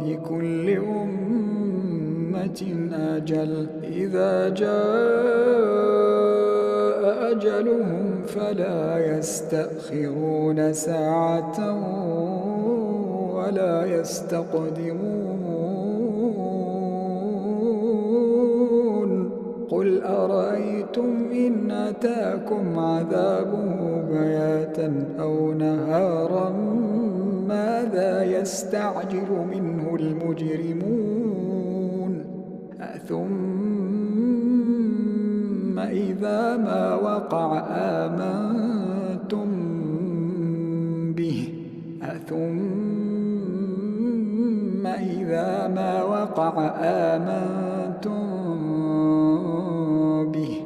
لكل أمة أجل، إذا جاء أجلهم فلا يستأخرون ساعة ولا يستقدمون. قل أرأيتم إن أتاكم عذابه بياتا أو نهارا ماذا يستعجل منه المجرمون؟ ثم إذا ما وقع آمنتم به ثم إذا ما وقع آمنتم به